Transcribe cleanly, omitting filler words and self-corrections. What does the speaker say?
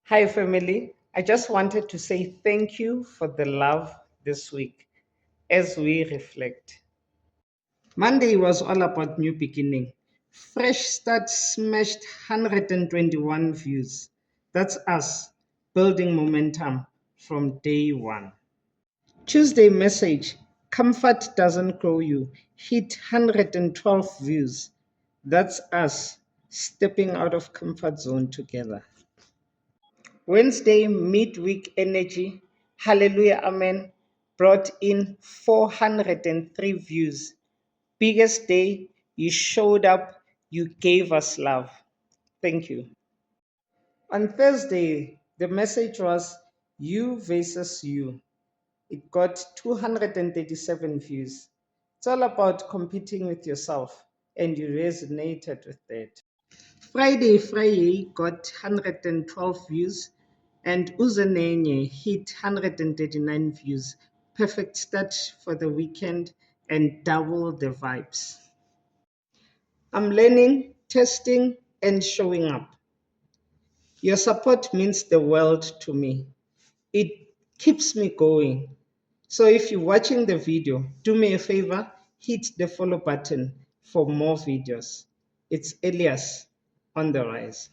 Hi, family. I just wanted to say thank you for the love this week as we reflect. Monday was all about new beginning. Fresh Start smashed 121 views. That's us building momentum from day one. Tuesday message Comfort doesn't grow you. Hit 112 views. That's us stepping out of comfort zone together. Wednesday midweek energy, Hallelujah Amen, brought in 403 views. Biggest day, you showed up, you gave us love. Thank you. On Thursday, the message was you versus you. It got 237 views. It's all about competing with yourself, and you resonated with that. Friday got 112 views, and Uzanenye hit 139 views. Perfect start for the weekend and double the vibes. I'm learning, testing, and showing up. Your support means the world to me. It keeps me going. So if you're watching the video, do me a favor, hit the follow button for more videos. It's Elias on the rise.